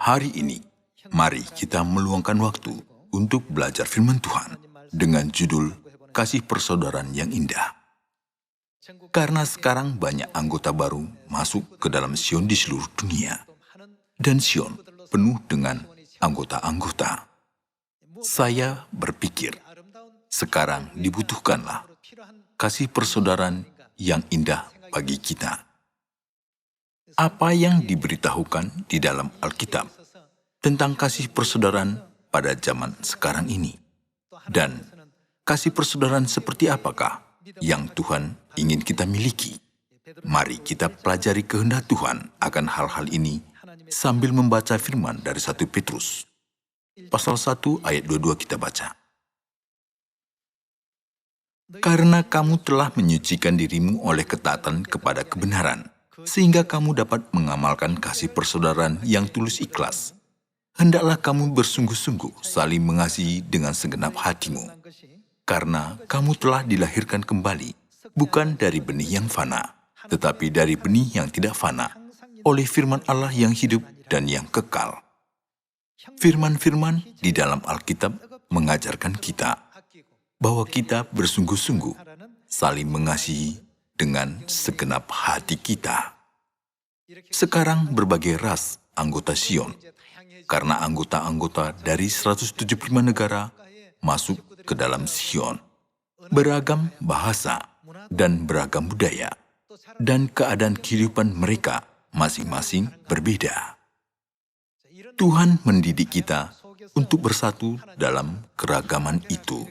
Hari ini, mari kita meluangkan waktu untuk belajar firman Tuhan dengan judul Kasih Persaudaraan yang Indah. Karena sekarang banyak anggota baru masuk ke dalam Sion di seluruh dunia. Dan Sion penuh dengan anggota-anggota. Saya berpikir, sekarang dibutuhkanlah kasih persaudaraan yang indah bagi kita. Apa yang diberitahukan di dalam Alkitab tentang kasih persaudaraan pada zaman sekarang ini? Dan kasih persaudaraan seperti apakah yang Tuhan ingin kita miliki? Mari kita pelajari kehendak Tuhan akan hal-hal ini sambil membaca firman dari 1 Petrus. Pasal 1 ayat 22 kita baca. Karena kamu telah menyucikan dirimu oleh ketaatan kepada kebenaran, sehingga kamu dapat mengamalkan kasih persaudaraan yang tulus ikhlas. Hendaklah kamu bersungguh-sungguh saling mengasihi dengan segenap hatimu, karena kamu telah dilahirkan kembali, bukan dari benih yang fana, tetapi dari benih yang tidak fana, oleh firman Allah yang hidup dan yang kekal. Firman-firman di dalam Alkitab mengajarkan kita bahwa kita bersungguh-sungguh saling mengasihi dengan segenap hati kita. Sekarang berbagai ras anggota Sion, karena anggota-anggota dari 175 negara masuk ke dalam Sion. Beragam bahasa dan beragam budaya, dan keadaan kehidupan mereka masing-masing berbeda. Tuhan mendidik kita untuk bersatu dalam keragaman itu.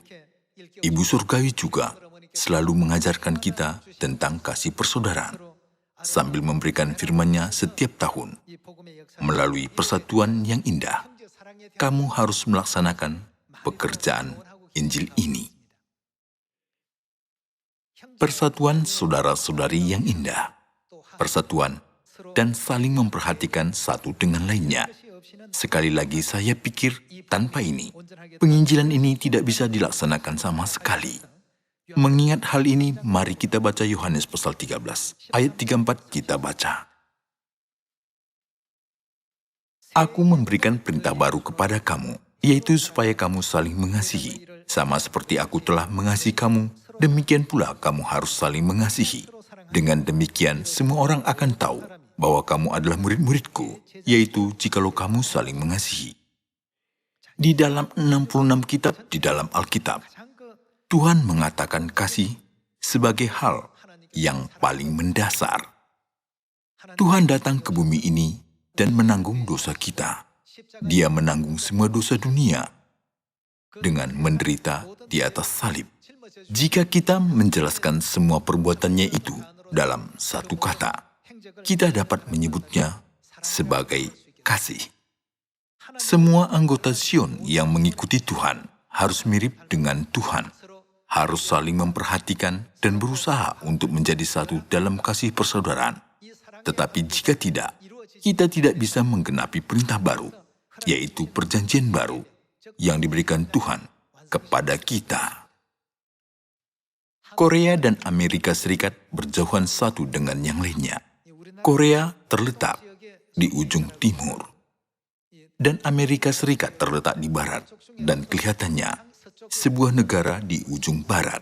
Ibu Surgawi juga selalu mengajarkan kita tentang kasih persaudaraan, sambil memberikan firman-Nya setiap tahun. Melalui persatuan yang indah, kamu harus melaksanakan pekerjaan Injil ini. Persatuan saudara-saudari yang indah, persatuan dan saling memperhatikan satu dengan lainnya. Sekali lagi saya pikir tanpa ini, penginjilan ini tidak bisa dilaksanakan sama sekali. Mengingat hal ini, mari kita baca Yohanes pasal 13, ayat 34 kita baca. Aku memberikan perintah baru kepada kamu, yaitu supaya kamu saling mengasihi. Sama seperti aku telah mengasihi kamu, demikian pula kamu harus saling mengasihi. Dengan demikian, semua orang akan tahu bahwa kamu adalah murid-muridku, yaitu jikalau kamu saling mengasihi. Di dalam 66 kitab di dalam Alkitab, Tuhan mengatakan kasih sebagai hal yang paling mendasar. Tuhan datang ke bumi ini dan menanggung dosa kita. Dia menanggung semua dosa dunia dengan menderita di atas salib. Jika kita menjelaskan semua perbuatannya itu dalam satu kata, kita dapat menyebutnya sebagai kasih. Semua anggota Sion yang mengikuti Tuhan harus mirip dengan Tuhan, harus saling memperhatikan dan berusaha untuk menjadi satu dalam kasih persaudaraan. Tetapi jika tidak, kita tidak bisa menggenapi perintah baru, yaitu perjanjian baru yang diberikan Tuhan kepada kita. Korea dan Amerika Serikat berjauhan satu dengan yang lainnya. Korea terletak di ujung timur, dan Amerika Serikat terletak di barat, dan kelihatannya sebuah negara di ujung barat.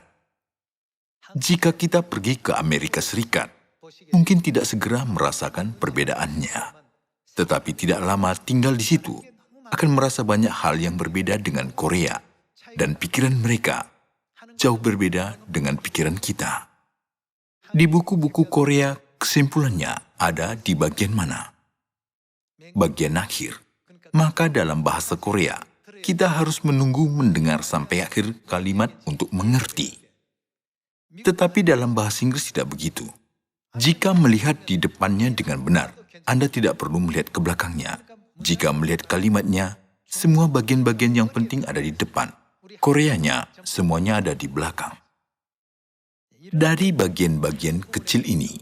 Jika kita pergi ke Amerika Serikat, mungkin tidak segera merasakan perbedaannya. Tetapi tidak lama tinggal di situ, akan merasa banyak hal yang berbeda dengan Korea, dan pikiran mereka jauh berbeda dengan pikiran kita. Di buku-buku Korea, kesimpulannya ada di bagian mana? Bagian akhir. Maka dalam bahasa Korea, kita harus menunggu mendengar sampai akhir kalimat untuk mengerti. Tetapi dalam bahasa Inggris tidak begitu. Jika melihat di depannya dengan benar, Anda tidak perlu melihat ke belakangnya. Jika melihat kalimatnya, semua bagian-bagian yang penting ada di depan. Koreanya, semuanya ada di belakang. Dari bagian-bagian kecil ini,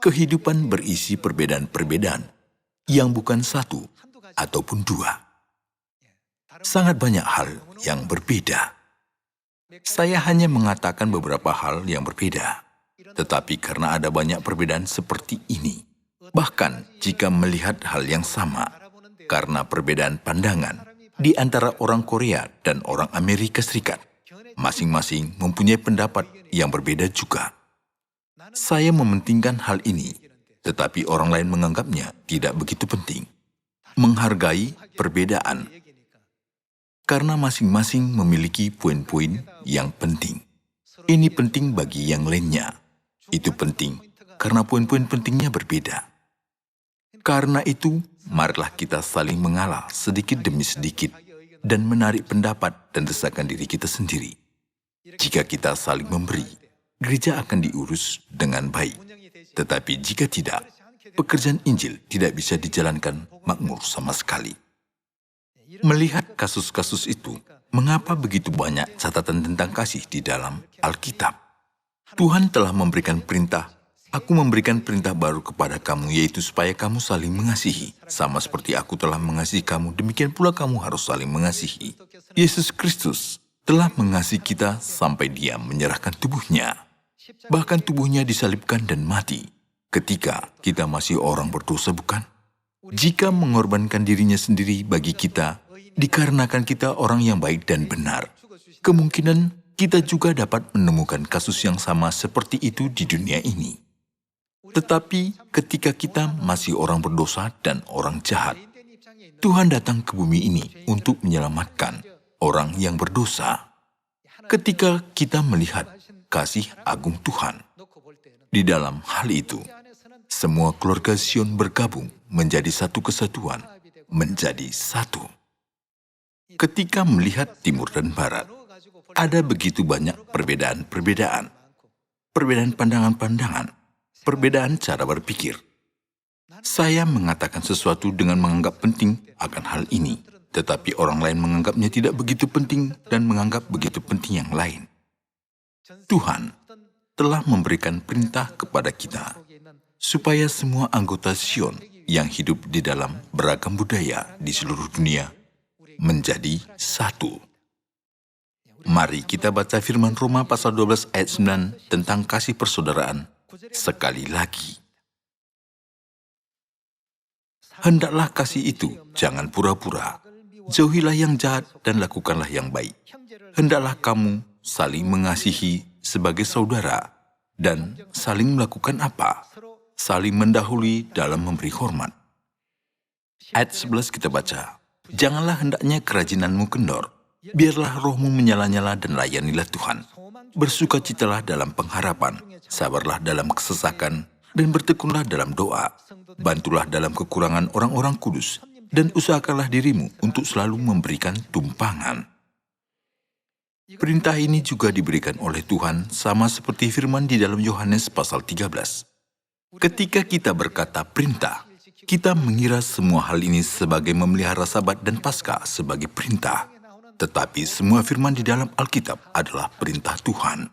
kehidupan berisi perbedaan-perbedaan yang bukan satu ataupun dua. Sangat banyak hal yang berbeda. Saya hanya mengatakan beberapa hal yang berbeda. Tetapi karena ada banyak perbedaan seperti ini, bahkan jika melihat hal yang sama, karena perbedaan pandangan di antara orang Korea dan orang Amerika Serikat. Masing-masing mempunyai pendapat yang berbeda juga. Saya mementingkan hal ini, tetapi orang lain menganggapnya tidak begitu penting. Menghargai perbedaan, karena masing-masing memiliki poin-poin yang penting. Ini penting bagi yang lainnya. Itu penting karena poin-poin pentingnya berbeda. Karena itu, marilah kita saling mengalah sedikit demi sedikit dan menarik pendapat dan desakan diri kita sendiri. Jika kita saling memberi, gereja akan diurus dengan baik. Tetapi jika tidak, pekerjaan Injil tidak bisa dijalankan makmur sama sekali. Melihat kasus-kasus itu, mengapa begitu banyak catatan tentang kasih di dalam Alkitab? Tuhan telah memberikan perintah, "Aku memberikan perintah baru kepada kamu, yaitu supaya kamu saling mengasihi. Sama seperti aku telah mengasihi kamu, demikian pula kamu harus saling mengasihi." Yesus Kristus telah mengasihi kita sampai Dia menyerahkan tubuhnya. Bahkan tubuhnya disalibkan dan mati ketika kita masih orang berdosa, bukan? Jika mengorbankan dirinya sendiri bagi kita, dikarenakan kita orang yang baik dan benar, kemungkinan kita juga dapat menemukan kasus yang sama seperti itu di dunia ini. Tetapi ketika kita masih orang berdosa dan orang jahat, Tuhan datang ke bumi ini untuk menyelamatkan orang yang berdosa. Ketika kita melihat kasih agung Tuhan, di dalam hal itu, semua keluarga Sion bergabung menjadi satu kesatuan, menjadi satu. Ketika melihat timur dan barat, ada begitu banyak perbedaan-perbedaan, perbedaan pandangan-pandangan, perbedaan cara berpikir. Saya mengatakan sesuatu dengan menganggap penting akan hal ini, tetapi orang lain menganggapnya tidak begitu penting dan menganggap begitu penting yang lain. Tuhan telah memberikan perintah kepada kita supaya semua anggota Sion yang hidup di dalam beragam budaya di seluruh dunia menjadi satu. Mari kita baca firman Roma pasal 12 ayat 9 tentang kasih persaudaraan sekali lagi. Hendaklah kasih itu jangan pura-pura. Jauhilah yang jahat dan lakukanlah yang baik. Hendaklah kamu saling mengasihi sebagai saudara dan saling melakukan apa? Saling mendahului dalam memberi hormat. Ayat 11 kita baca, "Janganlah hendaknya kerajinanmu kendor. Biarlah rohmu menyala-nyala dan layanilah Tuhan. Bersukacitalah dalam pengharapan, sabarlah dalam kesesakan, dan bertekunlah dalam doa. Bantulah dalam kekurangan orang-orang kudus, dan usahakanlah dirimu untuk selalu memberikan tumpangan." Perintah ini juga diberikan oleh Tuhan sama seperti firman di dalam Yohanes pasal 13. Ketika kita berkata perintah, kita mengira semua hal ini sebagai memelihara Sabat dan Paskah sebagai perintah. Tetapi semua firman di dalam Alkitab adalah perintah Tuhan.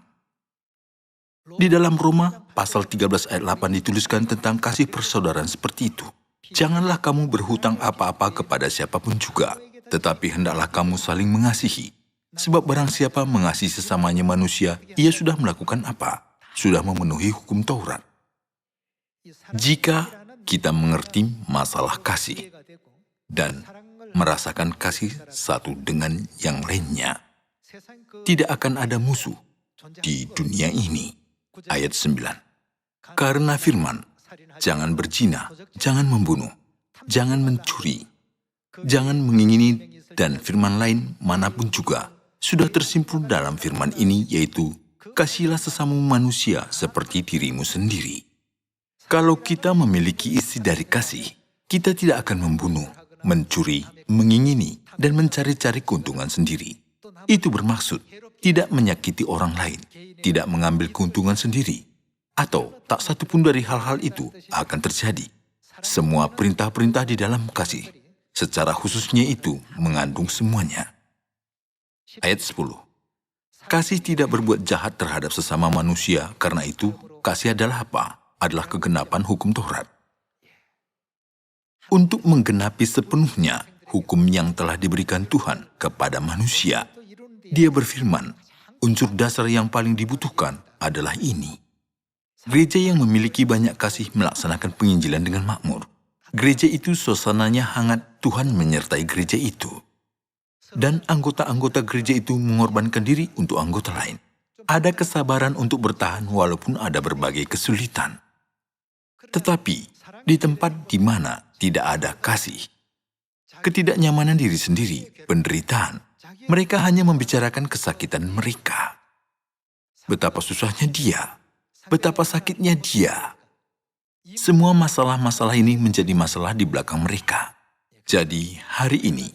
Di dalam Roma pasal 13 ayat 8 dituliskan tentang kasih persaudaraan seperti itu. "Janganlah kamu berhutang apa-apa kepada siapapun juga, tetapi hendaklah kamu saling mengasihi. Sebab barang siapa mengasihi sesamanya manusia, ia sudah melakukan apa? Sudah memenuhi hukum Taurat." Jika kita mengerti masalah kasih dan merasakan kasih satu dengan yang lainnya, tidak akan ada musuh di dunia ini. Ayat 9. Karena firman, "Jangan berzina, jangan membunuh, jangan mencuri, jangan mengingini," dan firman lain manapun juga, sudah tersimpul dalam firman ini, yaitu, "Kasihilah sesamamu manusia seperti dirimu sendiri." Kalau kita memiliki isi dari kasih, kita tidak akan membunuh, mencuri, mengingini, dan mencari-cari keuntungan sendiri. Itu bermaksud tidak menyakiti orang lain, tidak mengambil keuntungan sendiri, atau tak satu pun dari hal-hal itu akan terjadi. Semua perintah-perintah di dalam kasih, secara khususnya itu mengandung semuanya. Ayat 10. Kasih tidak berbuat jahat terhadap sesama manusia, karena itu kasih adalah apa? Adalah kegenapan hukum Taurat. Untuk menggenapi sepenuhnya hukum yang telah diberikan Tuhan kepada manusia, Dia berfirman, unsur dasar yang paling dibutuhkan adalah ini. Gereja yang memiliki banyak kasih melaksanakan penginjilan dengan makmur. Gereja itu suasananya hangat, Tuhan menyertai gereja itu. Dan anggota-anggota gereja itu mengorbankan diri untuk anggota lain. Ada kesabaran untuk bertahan walaupun ada berbagai kesulitan. Tetapi di tempat di mana tidak ada kasih, ketidaknyamanan diri sendiri, penderitaan, mereka hanya membicarakan kesakitan mereka. Betapa susahnya dia, betapa sakitnya dia. Semua masalah-masalah ini menjadi masalah di belakang mereka. Jadi hari ini,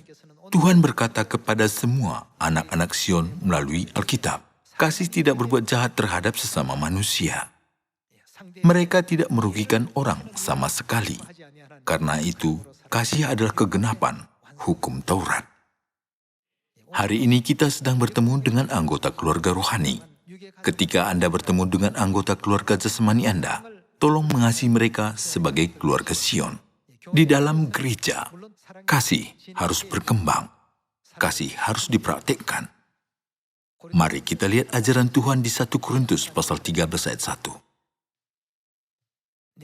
Tuhan berkata kepada semua anak-anak Sion melalui Alkitab, kasih tidak berbuat jahat terhadap sesama manusia. Mereka tidak merugikan orang sama sekali. Karena itu, kasih adalah kegenapan hukum Taurat. Hari ini kita sedang bertemu dengan anggota keluarga rohani. Ketika Anda bertemu dengan anggota keluarga jasmani Anda, tolong mengasihi mereka sebagai keluarga Sion. Di dalam gereja, kasih harus berkembang. Kasih harus dipraktikkan. Mari kita lihat ajaran Tuhan di 1 Korintus pasal 13 ayat 1.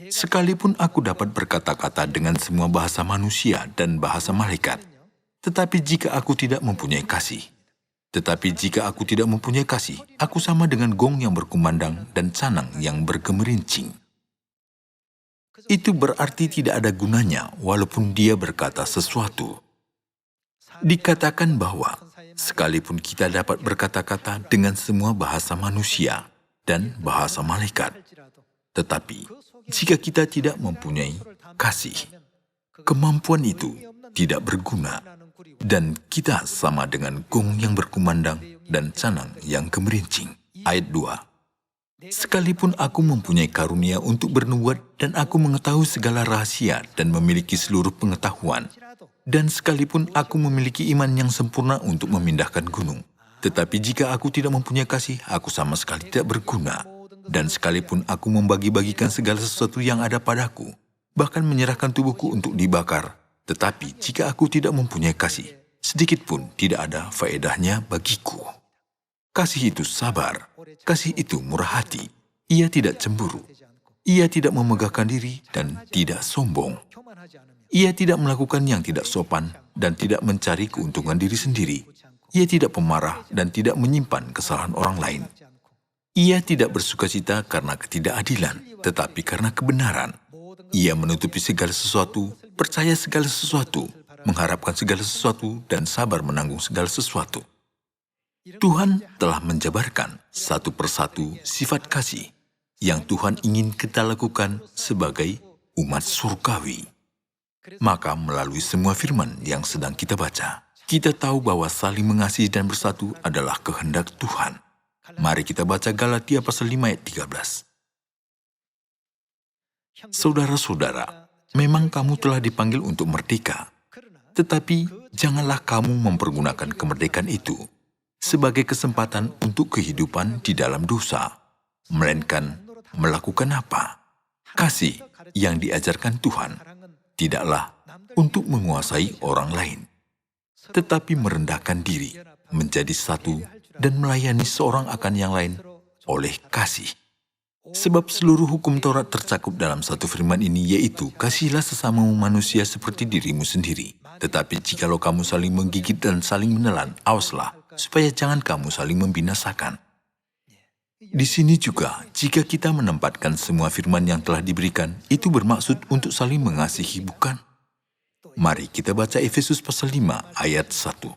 Sekalipun aku dapat berkata-kata dengan semua bahasa manusia dan bahasa malaikat, tetapi jika aku tidak mempunyai kasih, aku sama dengan gong yang berkumandang dan canang yang bergemerincing. Itu berarti tidak ada gunanya walaupun dia berkata sesuatu. Dikatakan bahwa sekalipun kita dapat berkata-kata dengan semua bahasa manusia dan bahasa malaikat, tetapi jika kita tidak mempunyai kasih, kemampuan itu tidak berguna, dan kita sama dengan gong yang berkumandang dan canang yang gemerincing. Ayat 2. Sekalipun aku mempunyai karunia untuk bernubuat dan aku mengetahui segala rahasia dan memiliki seluruh pengetahuan, dan sekalipun aku memiliki iman yang sempurna untuk memindahkan gunung, tetapi jika aku tidak mempunyai kasih, aku sama sekali tidak berguna. Dan sekalipun aku membagi-bagikan segala sesuatu yang ada padaku, bahkan menyerahkan tubuhku untuk dibakar, tetapi jika aku tidak mempunyai kasih, sedikit pun tidak ada faedahnya bagiku. Kasih itu sabar, kasih itu murah hati, ia tidak cemburu, ia tidak memegahkan diri dan tidak sombong. Ia tidak melakukan yang tidak sopan dan tidak mencari keuntungan diri sendiri. Ia tidak pemarah dan tidak menyimpan kesalahan orang lain. Ia tidak bersukacita karena ketidakadilan, tetapi karena kebenaran. Ia menutupi segala sesuatu, percaya segala sesuatu, mengharapkan segala sesuatu, dan sabar menanggung segala sesuatu. Tuhan telah menjabarkan satu persatu sifat kasih yang Tuhan ingin kita lakukan sebagai umat surgawi. Maka melalui semua firman yang sedang kita baca, kita tahu bahwa saling mengasihi dan bersatu adalah kehendak Tuhan. Mari kita baca Galatia pasal 5 ayat 13. Saudara-saudara, memang kamu telah dipanggil untuk merdeka, tetapi janganlah kamu mempergunakan kemerdekaan itu sebagai kesempatan untuk kehidupan di dalam dosa, melainkan melakukan apa? Kasih yang diajarkan Tuhan tidaklah untuk menguasai orang lain, tetapi merendahkan diri, menjadi satu, dan melayani seorang akan yang lain oleh kasih. Sebab seluruh hukum Taurat tercakup dalam satu firman ini, yaitu kasihilah sesamamu manusia seperti dirimu sendiri. Tetapi jikalau kamu saling menggigit dan saling menelan, awaslah, supaya jangan kamu saling membinasakan. Di sini juga, jika kita menempatkan semua firman yang telah diberikan, itu bermaksud untuk saling mengasihi, bukan? Mari kita baca Efesus pasal 5 ayat 1.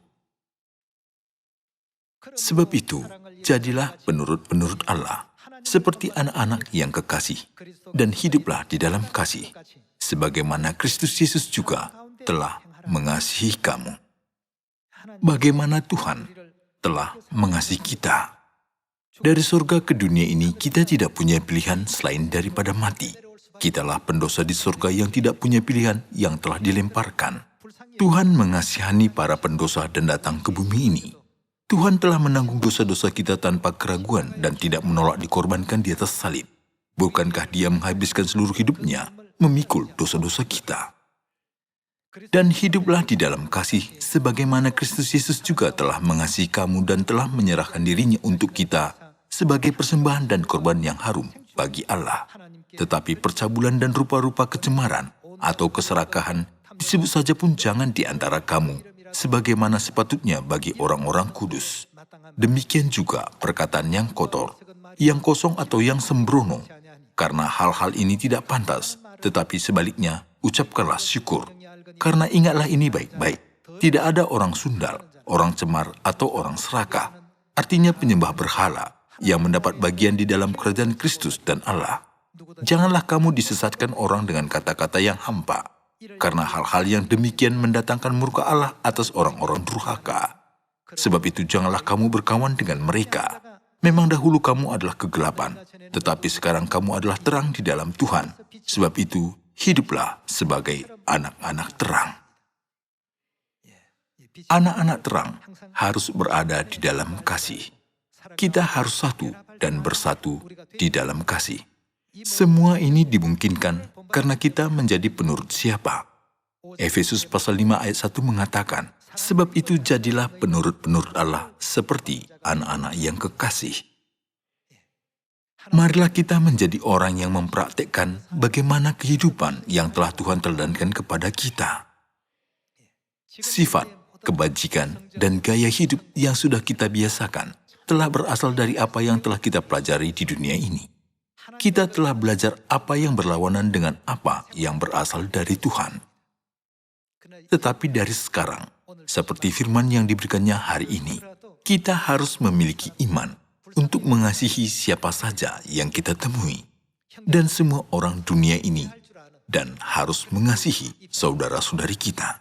Sebab itu, jadilah penurut-penurut Allah, seperti anak-anak yang kekasih, dan hiduplah di dalam kasih, sebagaimana Kristus Yesus juga telah mengasihi kamu. Bagaimana Tuhan telah mengasihi kita? Dari surga ke dunia ini, kita tidak punya pilihan selain daripada mati. Kitalah pendosa di surga yang tidak punya pilihan yang telah dilemparkan. Tuhan mengasihani para pendosa dan datang ke bumi ini. Tuhan telah menanggung dosa-dosa kita tanpa keraguan dan tidak menolak dikorbankan di atas salib. Bukankah Dia menghabiskan seluruh hidupnya memikul dosa-dosa kita? Dan hiduplah di dalam kasih, sebagaimana Kristus Yesus juga telah mengasihi kamu dan telah menyerahkan dirinya untuk kita sebagai persembahan dan korban yang harum bagi Allah. Tetapi percabulan dan rupa-rupa kecemaran atau keserakahan disebut saja pun jangan di antara kamu, sebagaimana sepatutnya bagi orang-orang kudus. Demikian juga perkataan yang kotor, yang kosong atau yang sembrono, karena hal-hal ini tidak pantas, tetapi sebaliknya ucapkanlah syukur. Karena ingatlah ini baik-baik, tidak ada orang sundal, orang cemar atau orang serakah, artinya penyembah berhala, yang mendapat bagian di dalam kerajaan Kristus dan Allah. Janganlah kamu disesatkan orang dengan kata-kata yang hampa, karena hal-hal yang demikian mendatangkan murka Allah atas orang-orang durhaka. Sebab itu janganlah kamu berkawan dengan mereka. Memang dahulu kamu adalah kegelapan, tetapi sekarang kamu adalah terang di dalam Tuhan. Sebab itu hiduplah sebagai anak-anak terang. Anak-anak terang harus berada di dalam kasih. Kita harus satu dan bersatu di dalam kasih. Semua ini dimungkinkan karena kita menjadi penurut siapa? Efesus pasal 5 ayat 1 mengatakan, sebab itu jadilah penurut-penurut Allah seperti anak-anak yang kekasih. Marilah kita menjadi orang yang mempraktekkan bagaimana kehidupan yang telah Tuhan teladankan kepada kita. Sifat, kebajikan, dan gaya hidup yang sudah kita biasakan telah berasal dari apa yang telah kita pelajari di dunia ini. Kita telah belajar apa yang berlawanan dengan apa yang berasal dari Tuhan. Tetapi dari sekarang, seperti firman yang diberikannya hari ini, kita harus memiliki iman untuk mengasihi siapa saja yang kita temui, dan semua orang dunia ini, dan harus mengasihi saudara-saudari kita.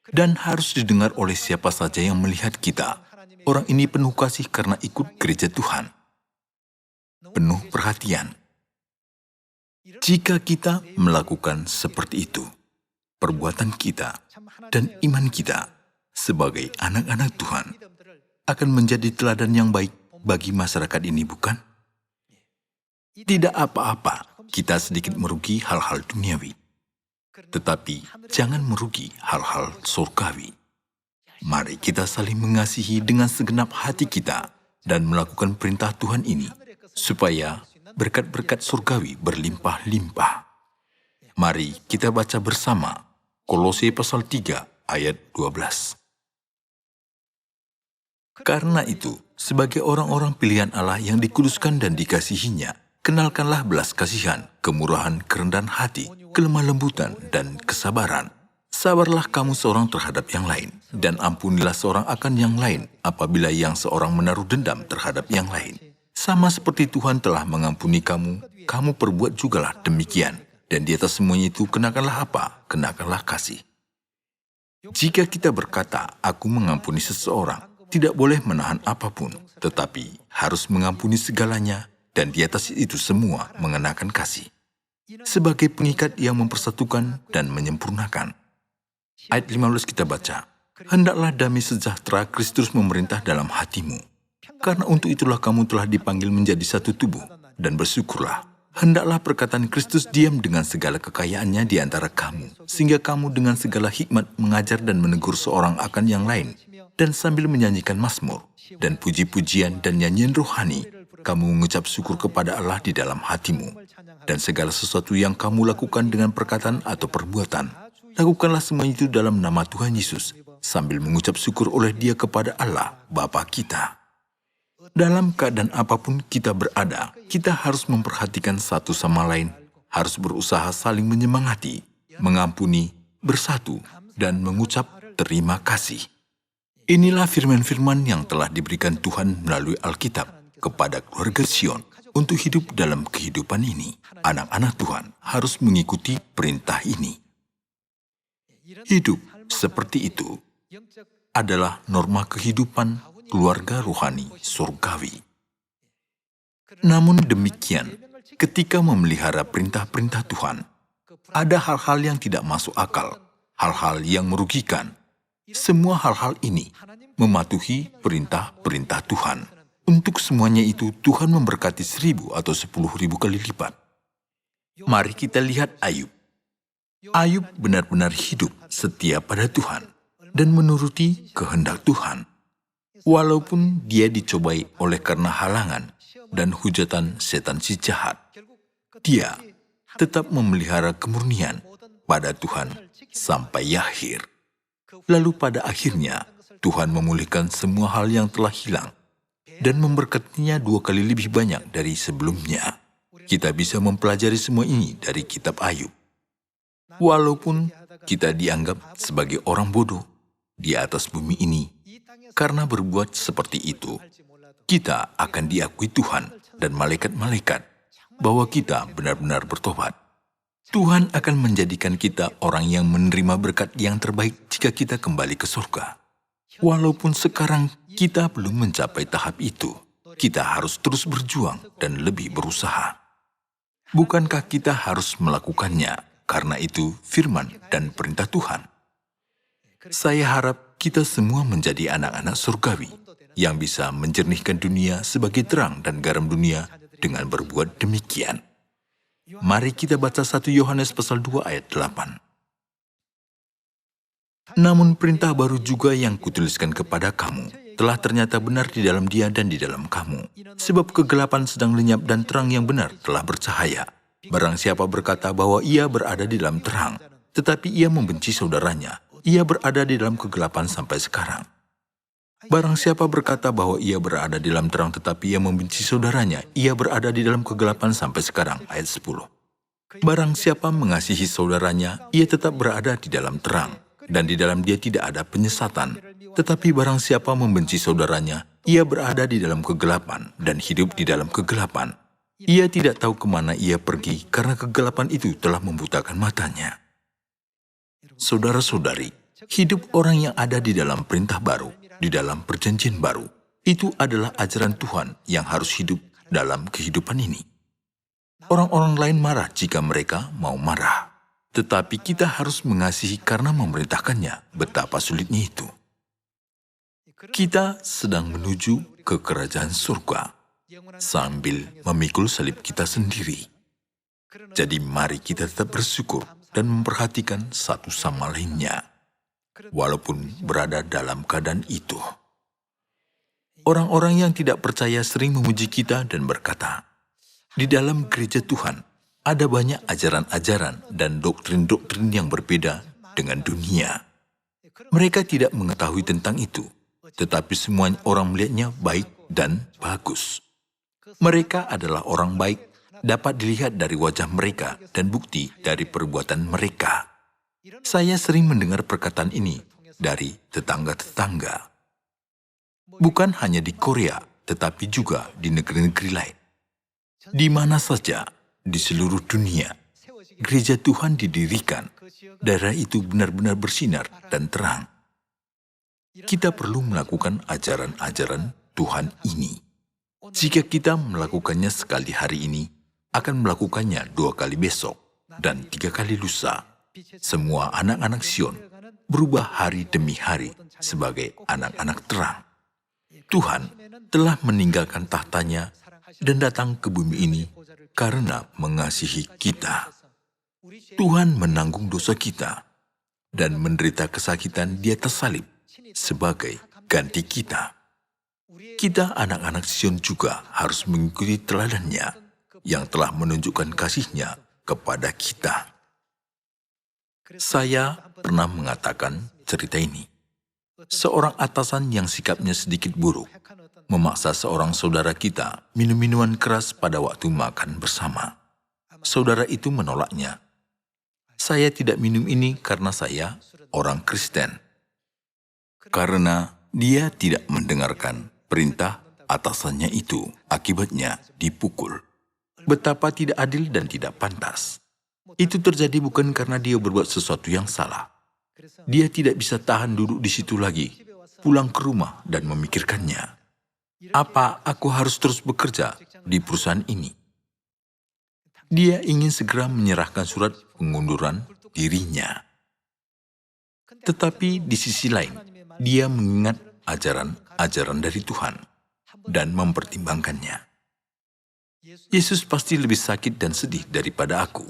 Dan harus didengar oleh siapa saja yang melihat kita. Orang ini penuh kasih karena ikut gereja Tuhan. Penuh perhatian. Jika kita melakukan seperti itu, perbuatan kita dan iman kita sebagai anak-anak Tuhan akan menjadi teladan yang baik bagi masyarakat ini, bukan? Tidak apa-apa kita sedikit merugi hal-hal duniawi, tetapi jangan merugi hal-hal surgawi. Mari kita saling mengasihi dengan segenap hati kita dan melakukan perintah Tuhan ini, supaya berkat-berkat surgawi berlimpah-limpah. Mari kita baca bersama Kolose pasal 3 ayat 12. Karena itu, sebagai orang-orang pilihan Allah yang dikuduskan dan dikasihinya, kenalkanlah belas kasihan, kemurahan, kerendahan hati, kelemah lembutan, dan kesabaran. Sabarlah kamu seorang terhadap yang lain, dan ampunilah seorang akan yang lain apabila yang seorang menaruh dendam terhadap yang lain. Sama seperti Tuhan telah mengampuni kamu, kamu perbuat jugalah demikian. Dan di atas semuanya itu kenakanlah apa? Kenakanlah kasih. Jika kita berkata, aku mengampuni seseorang, tidak boleh menahan apapun, tetapi harus mengampuni segalanya, dan di atas itu semua mengenakan kasih. Sebagai pengikat yang mempersatukan dan menyempurnakan. Ayat 15 kita baca, hendaklah damai sejahtera Kristus memerintah dalam hatimu. Karena untuk itulah kamu telah dipanggil menjadi satu tubuh, dan bersyukurlah. Hendaklah perkataan Kristus diam dengan segala kekayaannya di antara kamu, sehingga kamu dengan segala hikmat mengajar dan menegur seorang akan yang lain, dan sambil menyanyikan mazmur, dan puji-pujian dan nyanyian rohani, kamu mengucap syukur kepada Allah di dalam hatimu. Dan segala sesuatu yang kamu lakukan dengan perkataan atau perbuatan, lakukanlah semua itu dalam nama Tuhan Yesus, sambil mengucap syukur oleh Dia kepada Allah, Bapa kita. Dalam keadaan apapun kita berada, kita harus memperhatikan satu sama lain, harus berusaha saling menyemangati, mengampuni, bersatu, dan mengucap terima kasih. Inilah firman-firman yang telah diberikan Tuhan melalui Alkitab kepada keluarga Sion untuk hidup dalam kehidupan ini. Anak-anak Tuhan harus mengikuti perintah ini. Hidup seperti itu adalah norma kehidupan keluarga rohani surgawi. Namun demikian, ketika memelihara perintah-perintah Tuhan, ada hal-hal yang tidak masuk akal, hal-hal yang merugikan. Semua hal-hal ini mematuhi perintah-perintah Tuhan. Untuk semuanya itu, Tuhan memberkati 1.000 atau 10.000 kali lipat. Mari kita lihat Ayub. Ayub benar-benar hidup setia pada Tuhan dan menuruti kehendak Tuhan. Walaupun dia dicobai oleh karena halangan dan hujatan setan si jahat, dia tetap memelihara kemurnian pada Tuhan sampai akhir. Lalu pada akhirnya, Tuhan memulihkan semua hal yang telah hilang dan memberkatinya 2 kali lebih banyak dari sebelumnya. Kita bisa mempelajari semua ini dari kitab Ayub. Walaupun kita dianggap sebagai orang bodoh di atas bumi ini, karena berbuat seperti itu, kita akan diakui Tuhan dan malaikat-malaikat bahwa kita benar-benar bertobat. Tuhan akan menjadikan kita orang yang menerima berkat yang terbaik jika kita kembali ke surga. Walaupun sekarang kita belum mencapai tahap itu, kita harus terus berjuang dan lebih berusaha. Bukankah kita harus melakukannya? Karena itu firman dan perintah Tuhan. Saya harap kita semua menjadi anak-anak surgawi yang bisa menjernihkan dunia sebagai terang dan garam dunia dengan berbuat demikian. Mari kita baca 1 Yohanes pasal 2 ayat 8. Namun perintah baru juga yang kutuliskan kepada kamu telah ternyata benar di dalam dia dan di dalam kamu. Sebab kegelapan sedang lenyap dan terang yang benar telah bercahaya. Barang siapa berkata bahwa ia berada di dalam terang, tetapi ia membenci saudaranya, ia berada di dalam kegelapan sampai sekarang. Barang siapa berkata bahwa ia berada di dalam terang tetapi ia membenci saudaranya, ia berada di dalam kegelapan sampai sekarang. Ayat 10. Barang siapa mengasihi saudaranya, ia tetap berada di dalam terang, dan di dalam dia tidak ada penyesatan. Tetapi barang siapa membenci saudaranya, ia berada di dalam kegelapan dan hidup di dalam kegelapan. Ia tidak tahu kemana ia pergi karena kegelapan itu telah membutakan matanya. Saudara-saudari, hidup orang yang ada di dalam perintah baru, di dalam perjanjian baru, itu adalah ajaran Tuhan yang harus hidup dalam kehidupan ini. Orang-orang lain marah jika mereka mau marah, tetapi kita harus mengasihi karena memerintahkannya. Betapa sulitnya itu. Kita sedang menuju ke kerajaan surga sambil memikul salib kita sendiri. Jadi mari kita tetap bersyukur dan memperhatikan satu sama lainnya, walaupun berada dalam keadaan itu. Orang-orang yang tidak percaya sering memuji kita dan berkata, di dalam gereja Tuhan ada banyak ajaran-ajaran dan doktrin-doktrin yang berbeda dengan dunia. Mereka tidak mengetahui tentang itu, tetapi semua orang melihatnya baik dan bagus. Mereka adalah orang baik, dapat dilihat dari wajah mereka dan bukti dari perbuatan mereka. Saya sering mendengar perkataan ini dari tetangga-tetangga. Bukan hanya di Korea, tetapi juga di negeri-negeri lain. Di mana saja, di seluruh dunia, gereja Tuhan didirikan, daerah itu benar-benar bersinar dan terang. Kita perlu melakukan ajaran-ajaran Tuhan ini. Jika kita melakukannya sekali hari ini, akan melakukannya 2 kali besok, dan 3 kali lusa. Semua anak-anak Sion berubah hari demi hari sebagai anak-anak terang. Tuhan telah meninggalkan tahtanya dan datang ke bumi ini karena mengasihi kita. Tuhan menanggung dosa kita dan menderita kesakitan di atas salib sebagai ganti kita. Kita anak-anak Sion juga harus mengikuti teladannya yang telah menunjukkan kasihnya kepada kita. Saya pernah mengatakan cerita ini. Seorang atasan yang sikapnya sedikit buruk memaksa seorang saudara kita minum minuman keras pada waktu makan bersama. Saudara itu menolaknya. Saya tidak minum ini karena saya orang Kristen. Karena dia tidak mendengarkan perintah atasannya itu, akibatnya dipukul. Betapa tidak adil dan tidak pantas. Itu terjadi bukan karena dia berbuat sesuatu yang salah. Dia tidak bisa tahan duduk di situ lagi, pulang ke rumah dan memikirkannya. Apa aku harus terus bekerja di perusahaan ini? Dia ingin segera menyerahkan surat pengunduran dirinya. Tetapi di sisi lain, dia mengingat ajaran dari Tuhan dan mempertimbangkannya. Yesus pasti lebih sakit dan sedih daripada aku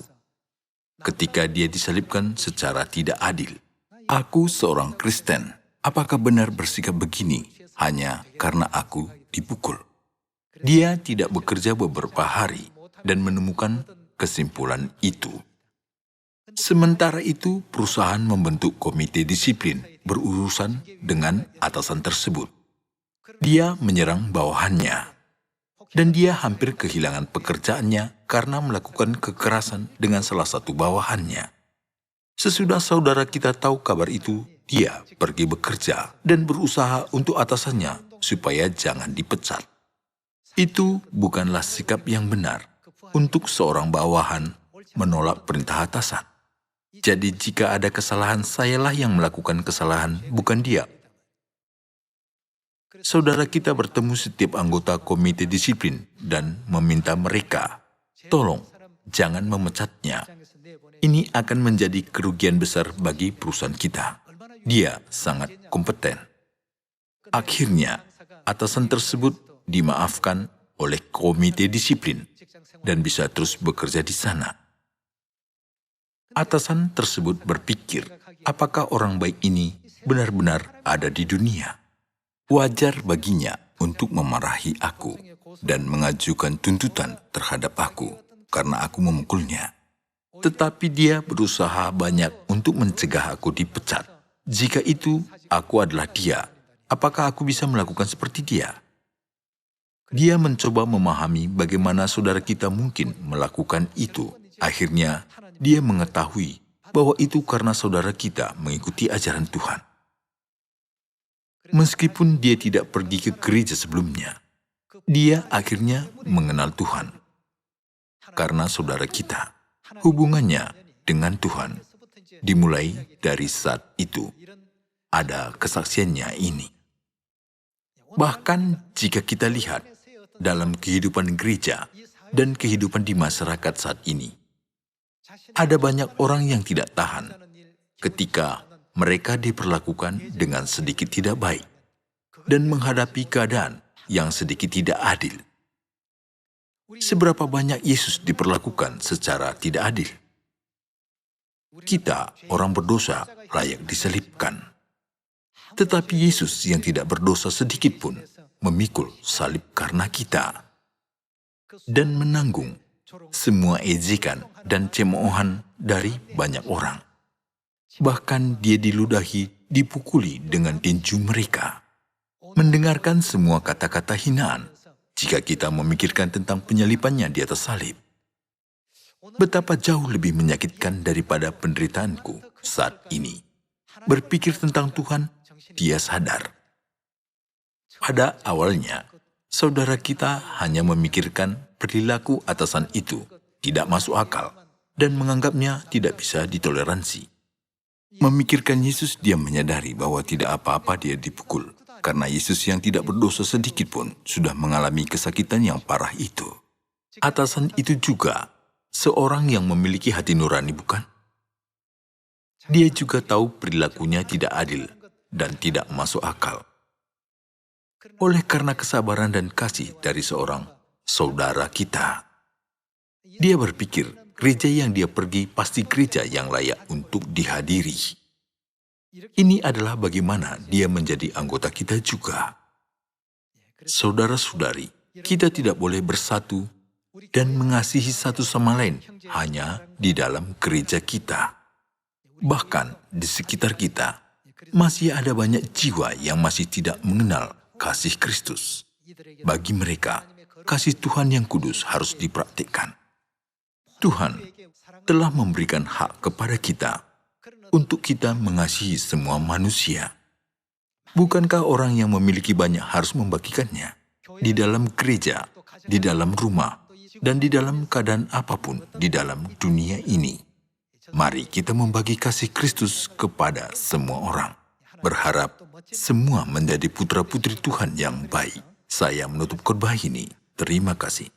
ketika dia disalibkan secara tidak adil. Aku seorang Kristen, apakah benar bersikap begini hanya karena aku dipukul? Dia tidak bekerja beberapa hari dan menemukan kesimpulan itu. Sementara itu, perusahaan membentuk komite disiplin berurusan dengan atasan tersebut. Dia menyerang bawahannya, dan dia hampir kehilangan pekerjaannya karena melakukan kekerasan dengan salah satu bawahannya. Sesudah saudara kita tahu kabar itu, dia pergi bekerja dan berusaha untuk atasannya supaya jangan dipecat. Itu bukanlah sikap yang benar untuk seorang bawahan menolak perintah atasan. Jadi jika ada kesalahan, sayalah yang melakukan kesalahan, bukan dia. Saudara kita bertemu setiap anggota komite disiplin dan meminta mereka, tolong jangan memecatnya. Ini akan menjadi kerugian besar bagi perusahaan kita. Dia sangat kompeten. Akhirnya, atasan tersebut dimaafkan oleh komite disiplin dan bisa terus bekerja di sana. Atasan tersebut berpikir, apakah orang baik ini benar-benar ada di dunia? Wajar baginya untuk memarahi aku dan mengajukan tuntutan terhadap aku karena aku memukulnya. Tetapi dia berusaha banyak untuk mencegah aku dipecat. Jika itu aku adalah dia, apakah aku bisa melakukan seperti dia? Dia mencoba memahami bagaimana saudara kita mungkin melakukan itu. Akhirnya, dia mengetahui bahwa itu karena saudara kita mengikuti ajaran Tuhan. Meskipun dia tidak pergi ke gereja sebelumnya, dia akhirnya mengenal Tuhan. Karena saudara kita, hubungannya dengan Tuhan dimulai dari saat itu. Ada kesaksiannya ini. Bahkan jika kita lihat dalam kehidupan gereja dan kehidupan di masyarakat saat ini, ada banyak orang yang tidak tahan ketika mereka diperlakukan dengan sedikit tidak baik dan menghadapi keadaan yang sedikit tidak adil. Seberapa banyak Yesus diperlakukan secara tidak adil? Kita, orang berdosa, layak disalibkan. Tetapi Yesus yang tidak berdosa sedikit pun memikul salib karena kita dan menanggung semua ejekan dan cemoohan dari banyak orang. Bahkan dia diludahi, dipukuli dengan tinju mereka. Mendengarkan semua kata-kata hinaan jika kita memikirkan tentang penyalipannya di atas salib. Betapa jauh lebih menyakitkan daripada penderitaanku saat ini. Berpikir tentang Tuhan, dia sadar. Pada awalnya, saudara kita hanya memikirkan perilaku atasan itu tidak masuk akal dan menganggapnya tidak bisa ditoleransi. Memikirkan Yesus, dia menyadari bahwa tidak apa-apa dia dipukul, karena Yesus yang tidak berdosa sedikit pun sudah mengalami kesakitan yang parah itu. Atasan itu juga seorang yang memiliki hati nurani, bukan? Dia juga tahu perilakunya tidak adil dan tidak masuk akal. Oleh karena kesabaran dan kasih dari seorang saudara kita, dia berpikir gereja yang dia pergi pasti gereja yang layak untuk dihadiri. Ini adalah bagaimana dia menjadi anggota kita juga. Saudara-saudari, kita tidak boleh bersatu dan mengasihi satu sama lain hanya di dalam gereja kita. Bahkan di sekitar kita, masih ada banyak jiwa yang masih tidak mengenal kasih Kristus. Bagi mereka, kasih Tuhan yang kudus harus dipraktikkan. Tuhan telah memberikan hak kepada kita untuk kita mengasihi semua manusia. Bukankah orang yang memiliki banyak harus membagikannya? Di dalam gereja, di dalam rumah, dan di dalam keadaan apapun di dalam dunia ini. Mari kita membagi kasih Kristus kepada semua orang. Berharap semua menjadi putra-putri Tuhan yang baik. Saya menutup khotbah ini. Terima kasih.